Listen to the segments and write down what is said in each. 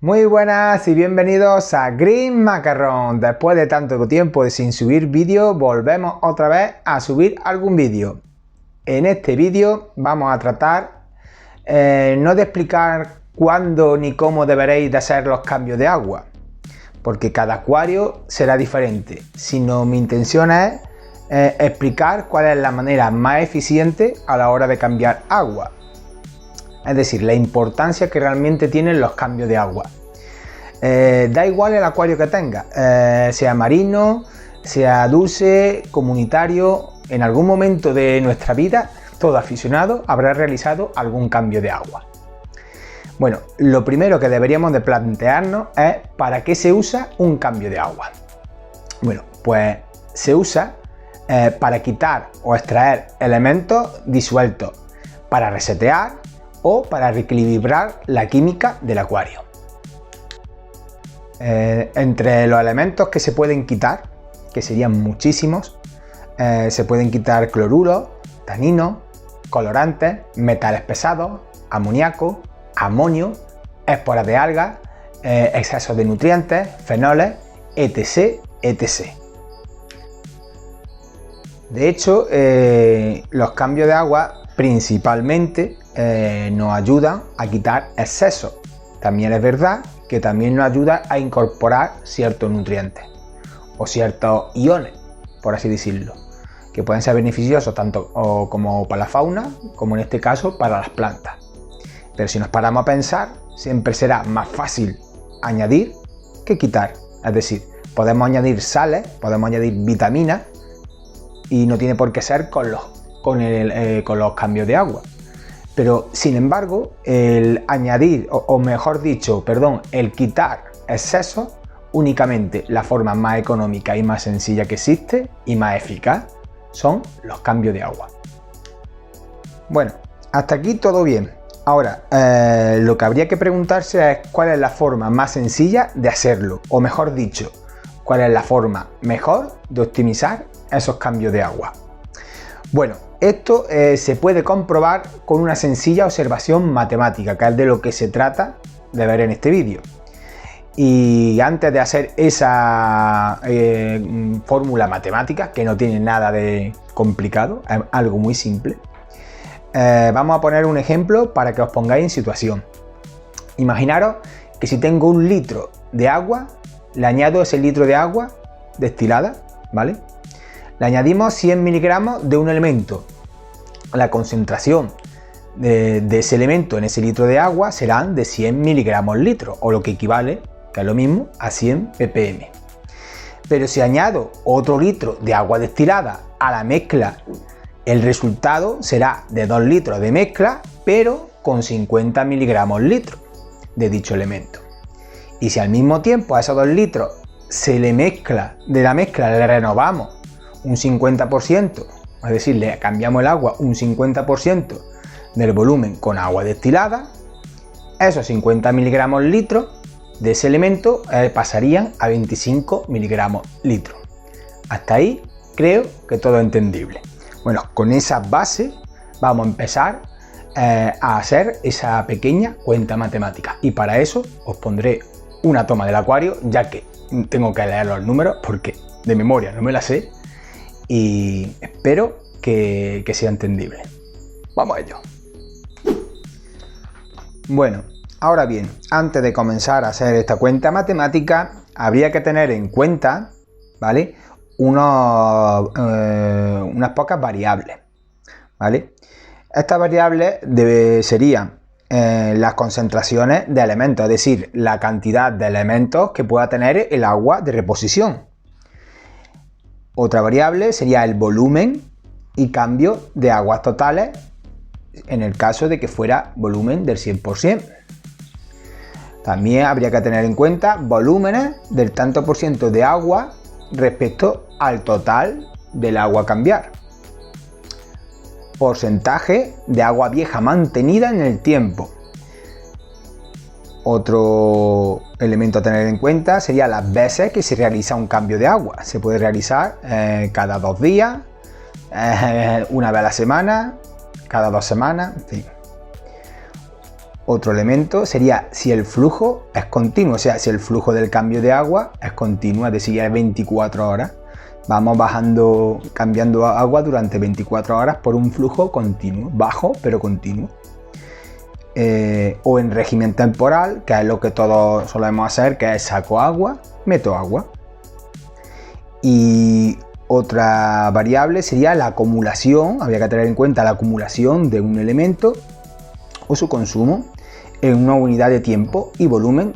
Muy buenas y bienvenidos a Green Macaron. Después de tanto tiempo sin subir vídeo, volvemos otra vez a subir algún vídeo. En este vídeo vamos a tratar no de explicar cuándo ni cómo deberéis de hacer los cambios de agua, porque cada acuario será diferente, sino mi intención es explicar cuál es la manera más eficiente a la hora de cambiar agua. Es decir, la importancia que realmente tienen los cambios de agua. Da igual el acuario que tenga, sea marino, sea dulce, comunitario, en algún momento de nuestra vida, todo aficionado habrá realizado algún cambio de agua. Bueno, lo primero que deberíamos de plantearnos es ¿para qué se usa un cambio de agua? Bueno, pues se usa para quitar o extraer elementos disueltos, para resetear o para reequilibrar la química del acuario. Entre los elementos que se pueden quitar, que serían muchísimos, se pueden quitar cloruros, taninos, colorantes, metales pesados, amoníaco, amonio, esporas de algas, excesos de nutrientes, fenoles, etc, etc. De hecho, los cambios de agua principalmente nos ayudan a quitar excesos. También es verdad que también nos ayuda a incorporar ciertos nutrientes o ciertos iones, por así decirlo, que pueden ser beneficiosos tanto como para la fauna como en este caso para las plantas. Pero si nos paramos a pensar, siempre será más fácil añadir que quitar. Es decir, podemos añadir sales, podemos añadir vitaminas y no tiene por qué ser con los cambios de agua. Pero sin embargo, el añadir, o mejor dicho, el quitar excesos, únicamente la forma más económica y más sencilla que existe y más eficaz son los cambios de agua. Bueno, hasta aquí todo bien. Ahora, lo que habría que preguntarse es cuál es la forma más sencilla de hacerlo, o mejor dicho, cuál es la forma mejor de optimizar esos cambios de agua. Bueno, esto se puede comprobar con una sencilla observación matemática, que es de lo que se trata de ver en este vídeo. Y antes de hacer esa fórmula matemática, que no tiene nada de complicado, es algo muy simple, vamos a poner un ejemplo para que os pongáis en situación. Imaginaros que si tengo un litro de agua, le añado ese litro de agua destilada, ¿vale? Le añadimos 100 miligramos de un elemento. La concentración de ese elemento en ese litro de agua serán de 100 miligramos litro, o lo que equivale, que es lo mismo, a 100 ppm. Pero si añado otro litro de agua destilada a la mezcla, el resultado será de 2 litros de mezcla, pero con 50 miligramos litro de dicho elemento. Y si al mismo tiempo a esos 2 litros de la mezcla le renovamos un 50%, es decir, le cambiamos el agua un 50% del volumen con agua destilada, esos 50 miligramos litros de ese elemento pasarían a 25 miligramos litros. Hasta ahí creo que todo es entendible. Bueno, con esa base vamos a empezar a hacer esa pequeña cuenta matemática, y para eso os pondré una toma del acuario, ya que tengo que leer los números porque de memoria no me la sé, y espero que sea entendible. Vamos a ello. Bueno, ahora bien, antes de comenzar a hacer esta cuenta matemática, habría que tener en cuenta, ¿vale?, unas pocas variables, ¿vale? Estas variables serían las concentraciones de elementos, es decir, la cantidad de elementos que pueda tener el agua de reposición. Otra variable sería el volumen y cambio de aguas totales en el caso de que fuera volumen del 100%. También habría que tener en cuenta volúmenes del tanto por ciento de agua respecto al total del agua a cambiar. Porcentaje de agua vieja mantenida en el tiempo. Otro elemento a tener en cuenta sería las veces que se realiza un cambio de agua. Se puede realizar cada 2 días, una vez a la semana, cada 2 semanas, en fin. Otro elemento sería si el flujo es continuo, o sea, si el flujo del cambio de agua es continuo, es decir, es 24 horas. Vamos cambiando agua durante 24 horas por un flujo continuo, bajo pero continuo. O en régimen temporal, que es lo que todos solemos hacer, que es saco agua, meto agua. Y otra variable sería la acumulación, habría que tener en cuenta la acumulación de un elemento o su consumo en una unidad de tiempo y volumen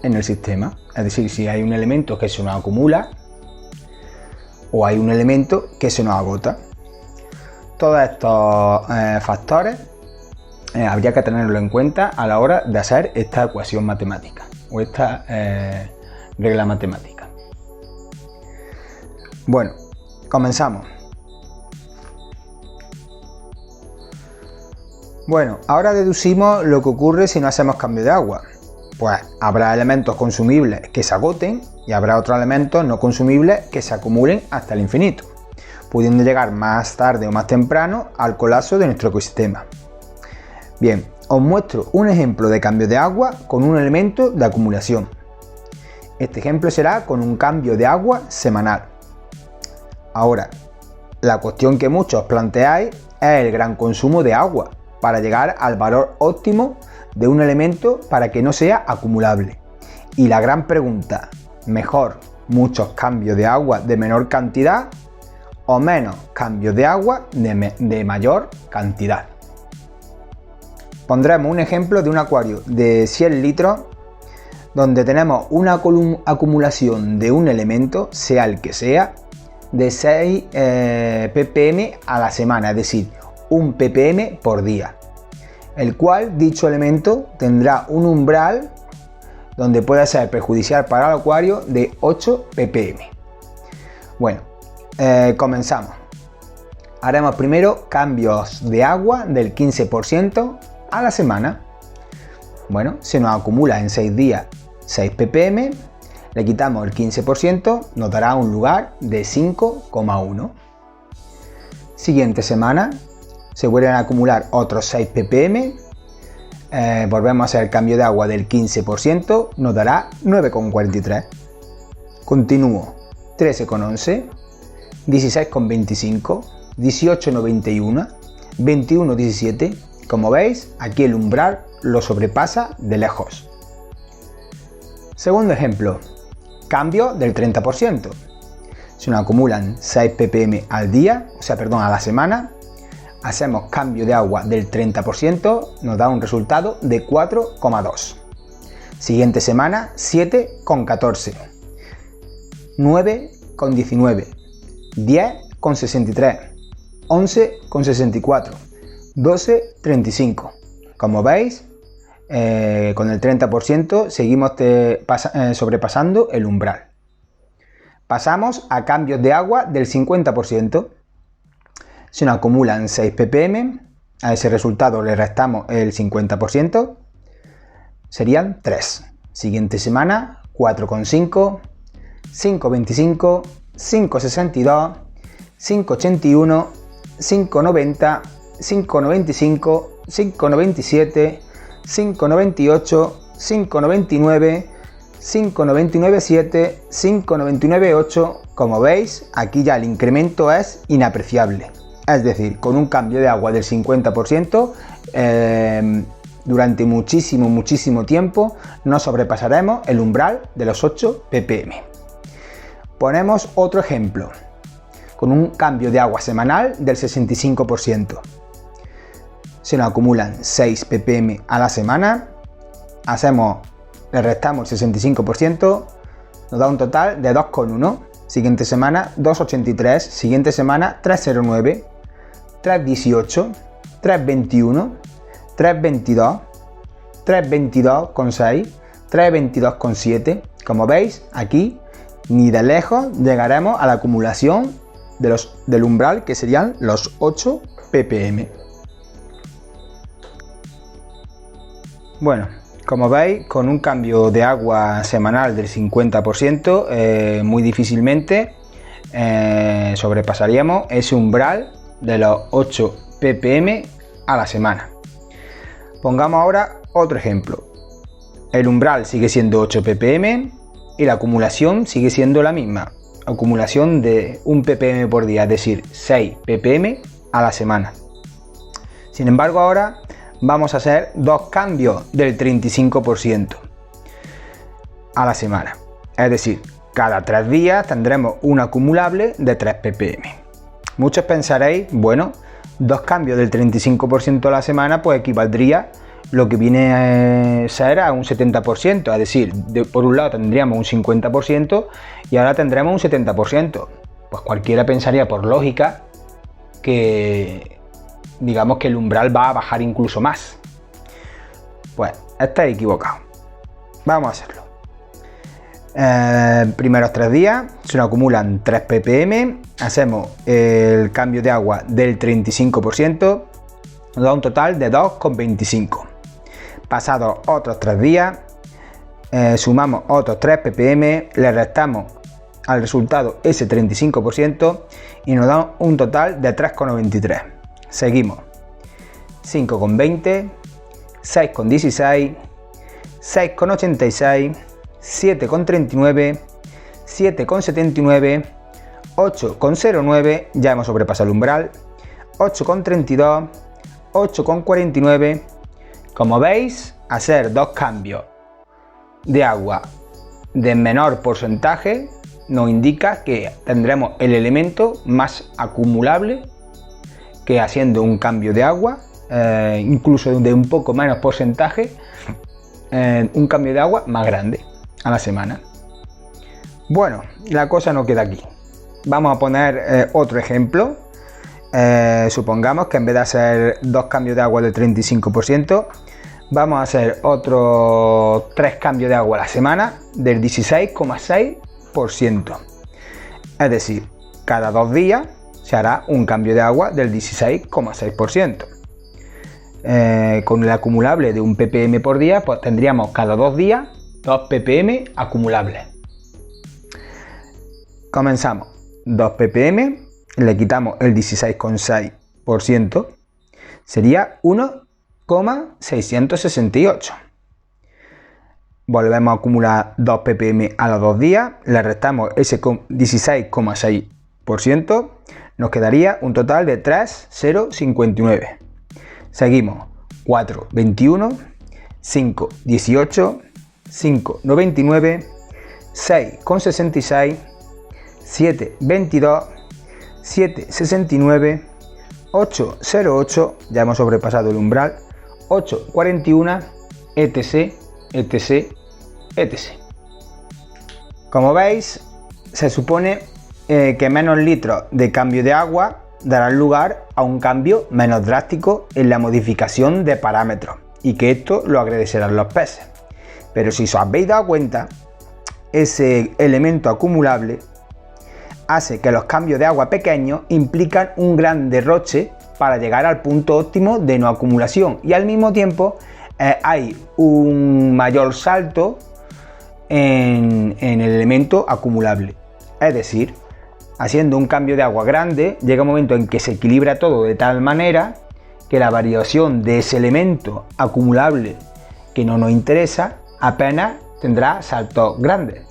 en el sistema. Es decir, si hay un elemento que se nos acumula o hay un elemento que se nos agota. Todos estos factores habría que tenerlo en cuenta a la hora de hacer esta ecuación matemática o esta regla matemática. Bueno, comenzamos. Bueno, ahora deducimos lo que ocurre si no hacemos cambio de agua. Pues habrá elementos consumibles que se agoten y habrá otros elementos no consumibles que se acumulen hasta el infinito, pudiendo llegar más tarde o más temprano al colapso de nuestro ecosistema. Bien, os muestro un ejemplo de cambio de agua con un elemento de acumulación. Este ejemplo será con un cambio de agua semanal. Ahora, la cuestión que muchos planteáis es el gran consumo de agua para llegar al valor óptimo de un elemento para que no sea acumulable. Y la gran pregunta, ¿mejor muchos cambios de agua de menor cantidad o menos cambios de agua de mayor cantidad? Pondremos un ejemplo de un acuario de 100 litros donde tenemos una acumulación de un elemento, sea el que sea, de 6 ppm a la semana, es decir, 1 ppm por día, el cual dicho elemento tendrá un umbral donde puede ser perjudicial para el acuario de 8 ppm. Bueno, comenzamos. Haremos primero cambios de agua del 15% a la semana. Bueno, se nos acumula en 6 días 6 ppm, le quitamos el 15%, nos dará un lugar de 5,1. Siguiente semana se vuelven a acumular otros 6 ppm, volvemos a hacer el cambio de agua del 15%, nos dará 9,43. Continúo, 13,11, 16,25, 18,91, 21,17. Como veis, aquí el umbral lo sobrepasa de lejos. Segundo ejemplo, cambio del 30%. Se nos acumulan 6 ppm al día, a la semana. Hacemos cambio de agua del 30%, nos da un resultado de 4,2. Siguiente semana, 7,14, 9,19, 10,63, 11,64, 12,35. Como veis, con el 30% seguimos sobrepasando el umbral. Pasamos a cambios de agua del 50%. Se nos acumulan 6 ppm, a ese resultado le restamos el 50%, serían 3. Siguiente semana, 4,5, 5,25, 5,62, 5,81, 5,90, 5,95, 5,97, 5,98, 5,99, 5,99,7, 5,99,8. Como veis, aquí ya el incremento es inapreciable. Es decir, con un cambio de agua del 50%, durante muchísimo tiempo no sobrepasaremos el umbral de los 8 ppm. Ponemos otro ejemplo, con un cambio de agua semanal del 65%. Se nos acumulan 6 ppm a la semana, le restamos el 65%, nos da un total de 2,1. Siguiente semana, 2,83. Siguiente semana, 3,09. 3,18, 3,21, 3,22, 3,22,6, 3,22,7. Como veis, aquí ni de lejos llegaremos a la acumulación del umbral, que serían los 8 ppm. Bueno, como veis, con un cambio de agua semanal del 50%, muy difícilmente sobrepasaríamos ese umbral de los 8 ppm a la semana. Pongamos ahora otro ejemplo. El umbral sigue siendo 8 ppm y la acumulación sigue siendo la misma. Acumulación de 1 ppm por día, es decir, 6 ppm a la semana. Sin embargo, ahora vamos a hacer dos cambios del 35% a la semana. Es decir, cada 3 días tendremos un acumulable de 3 ppm. Muchos pensaréis, bueno, dos cambios del 35% a la semana pues equivaldría lo que viene a ser a un 70%, es decir, por un lado tendríamos un 50% y ahora tendremos un 70%. Pues cualquiera pensaría por lógica que digamos que el umbral va a bajar incluso más. Pues estáis equivocados. Vamos a hacerlo. Primeros 3 días se nos acumulan 3 ppm, hacemos el cambio de agua del 35%, nos da un total de 2,25. Pasados otros 3 días, sumamos otros 3 ppm, le restamos al resultado ese 35% y nos da un total de 3,93. Seguimos. 5,20, 6,16, 6,86, 7,39, 7,79, 8,09, ya hemos sobrepasado el umbral, 8,32, 8,49. Como veis, hacer dos cambios de agua de menor porcentaje nos indica que tendremos el elemento más acumulable que haciendo un cambio de agua, incluso de un poco menos porcentaje, un cambio de agua más grande a la semana. Bueno, la cosa no queda aquí. Vamos a poner otro ejemplo. Supongamos que en vez de hacer dos cambios de agua del 35%, vamos a hacer otros 3 cambios de agua a la semana del 16,6%. Es decir, cada 2 días se hará un cambio de agua del 16,6%. Con el acumulable de 1 ppm por día, pues tendríamos cada 2 días 2 ppm acumulables. Comenzamos. 2 ppm, le quitamos el 16,6%, sería 1,668. Volvemos a acumular 2 ppm a los 2 días, le restamos ese 16,6%, nos quedaría un total de 3,059. Seguimos. 4,21, 5,18, 5,99, 6,66, 7,22, 7,69, 8,08, ya hemos sobrepasado el umbral, 8,41, etc, etc, etc. Como veis, se supone que menos litros de cambio de agua darán lugar a un cambio menos drástico en la modificación de parámetros y que esto lo agradecerán los peces. Pero si os habéis dado cuenta, ese elemento acumulable hace que los cambios de agua pequeños implican un gran derroche para llegar al punto óptimo de no acumulación y al mismo tiempo hay un mayor salto en el elemento acumulable. Es decir, haciendo un cambio de agua grande, llega un momento en que se equilibra todo de tal manera que la variación de ese elemento acumulable que no nos interesa apenas tendrá saltos grandes.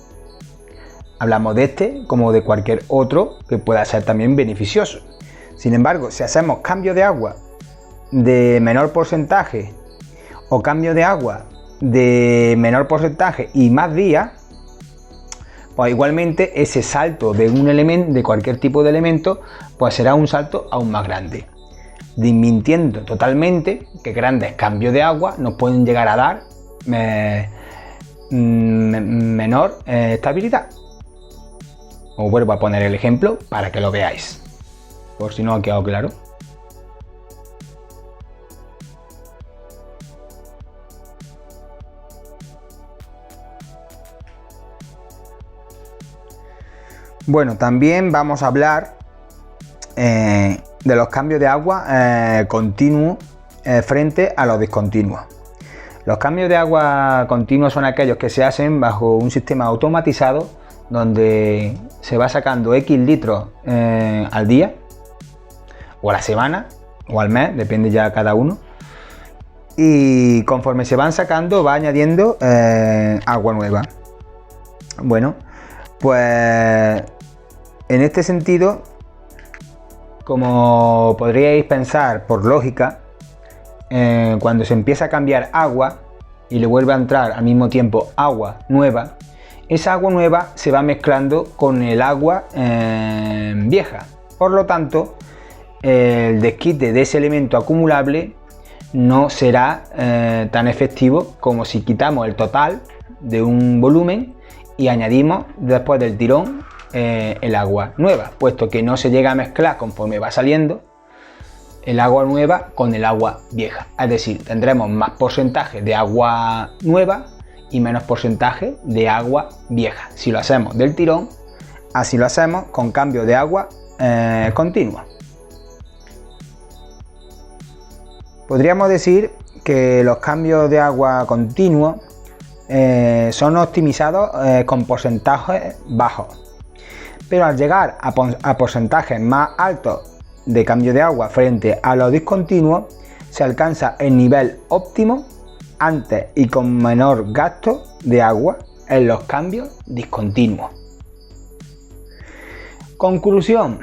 Hablamos de este como de cualquier otro que pueda ser también beneficioso. Sin embargo, si hacemos cambio de agua de menor porcentaje o cambio de agua de menor porcentaje y más días, pues igualmente ese salto de un elemento, de cualquier tipo de elemento, pues será un salto aún más grande, desmintiendo totalmente que grandes cambios de agua nos pueden llegar a dar menor estabilidad. Os vuelvo a poner el ejemplo para que lo veáis, por si no ha quedado claro. Bueno, también vamos a hablar de los cambios de agua continuos frente a los discontinuos. Los cambios de agua continuos son aquellos que se hacen bajo un sistema automatizado donde se va sacando X litros al día o a la semana o al mes, depende ya cada uno, y conforme se van sacando va añadiendo agua nueva. Bueno, pues en este sentido, como podríais pensar por lógica, cuando se empieza a cambiar agua y le vuelve a entrar al mismo tiempo agua nueva, esa agua nueva se va mezclando con el agua vieja. Por lo tanto, el desquite de ese elemento acumulable no será tan efectivo como si quitamos el total de un volumen y añadimos después del tirón el agua nueva, puesto que no se llega a mezclar conforme va saliendo el agua nueva con el agua vieja. Es decir, tendremos más porcentaje de agua nueva y menos porcentaje de agua vieja si lo hacemos del tirón, así lo hacemos con cambio de agua continuo. Podríamos decir que los cambios de agua continuos son optimizados con porcentajes bajos, pero al llegar a porcentajes más altos de cambio de agua frente a los discontinuos, se alcanza el nivel óptimo antes y con menor gasto de agua en los cambios discontinuos. Conclusión: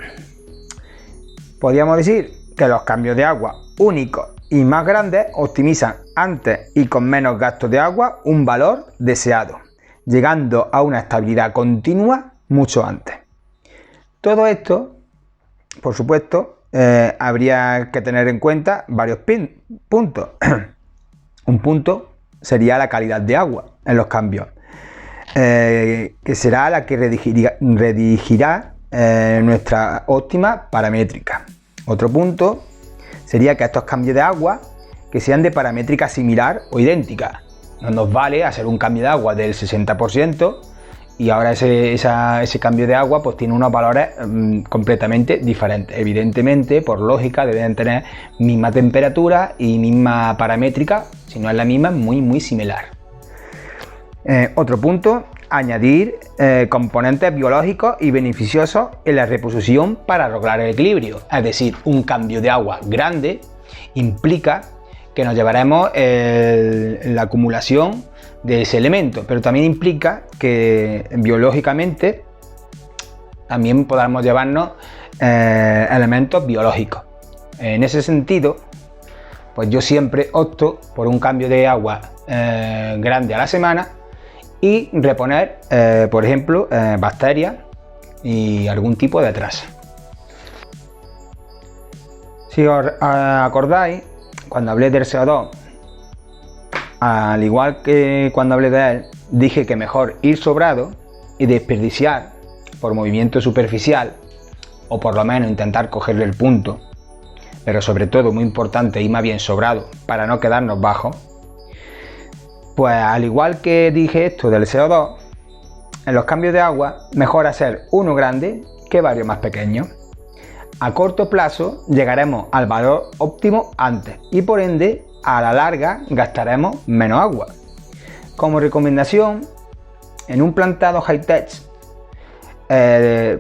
podríamos decir que los cambios de agua únicos y más grandes optimizan antes y con menos gasto de agua un valor deseado, llegando a una estabilidad continua mucho antes. Todo esto, por supuesto, habría que tener en cuenta varios puntos. Un punto sería la calidad de agua en los cambios, que será la que redirigirá nuestra óptima paramétrica. Otro punto sería que estos cambios de agua que sean de paramétrica similar o idéntica. No nos vale hacer un cambio de agua del 60% y ahora ese cambio de agua pues tiene unos valores completamente diferentes. Evidentemente, por lógica, deben tener misma temperatura y misma paramétrica, si no es la misma, muy similar. Otro punto: añadir componentes biológicos y beneficiosos en la reposición para lograr el equilibrio. Es decir, un cambio de agua grande implica que nos llevaremos la acumulación de ese elemento, pero también implica que biológicamente también podamos llevarnos elementos biológicos. En ese sentido, pues yo siempre opto por un cambio de agua grande a la semana y reponer, por ejemplo, bacterias y algún tipo de traza. Si os acordáis, cuando hablé del CO2, al igual que cuando hablé de él, dije que mejor ir sobrado y desperdiciar por movimiento superficial, o por lo menos intentar cogerle el punto, pero sobre todo, muy importante, ir más bien sobrado para no quedarnos bajos. Pues al igual que dije esto del CO2, en los cambios de agua mejor hacer uno grande que varios más pequeños. A corto plazo llegaremos al valor óptimo antes y por ende a la larga gastaremos menos agua. Como recomendación, en un plantado high-tech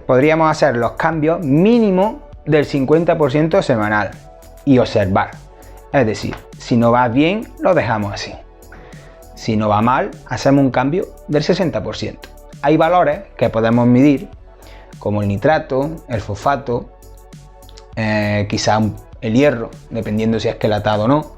podríamos hacer los cambios mínimo del 50% semanal y observar. Es decir, si no va bien, lo dejamos así. Si no va mal, hacemos un cambio del 60%. Hay valores que podemos medir, como el nitrato, el fosfato, quizá el hierro, dependiendo si es quelatado o no,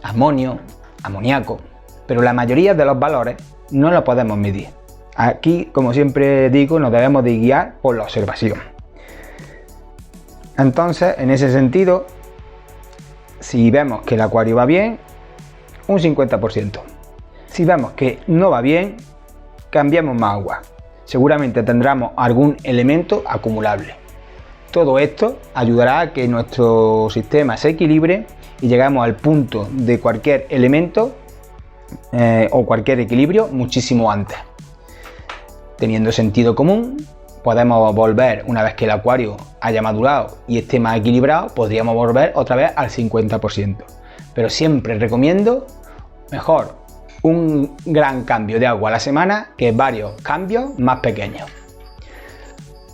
amonio, amoníaco, pero la mayoría de los valores no los podemos medir. Aquí, como siempre digo, nos debemos de guiar por la observación. Entonces, en ese sentido, si vemos que el acuario va bien, un 50%. Si vemos que no va bien, cambiamos más agua. Seguramente tendremos algún elemento acumulable. Todo esto ayudará a que nuestro sistema se equilibre y lleguemos al punto de cualquier elemento o cualquier equilibrio muchísimo antes. Teniendo sentido común, podemos volver, una vez que el acuario haya madurado y esté más equilibrado, podríamos volver otra vez al 50%. Pero siempre recomiendo mejor un gran cambio de agua a la semana que varios cambios más pequeños.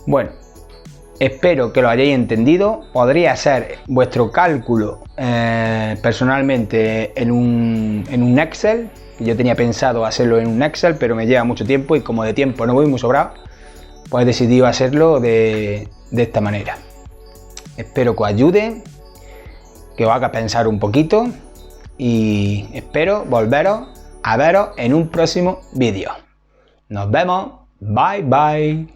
Bueno, Espero que lo hayáis entendido. Podría hacer vuestro cálculo personalmente en un Excel. Yo tenía pensado hacerlo en un Excel, pero me lleva mucho tiempo y como de tiempo no voy muy sobrado, pues he decidido hacerlo de esta manera. Espero que os ayude, que os haga pensar un poquito y espero volveros a veros en un próximo vídeo. Nos vemos. Bye bye.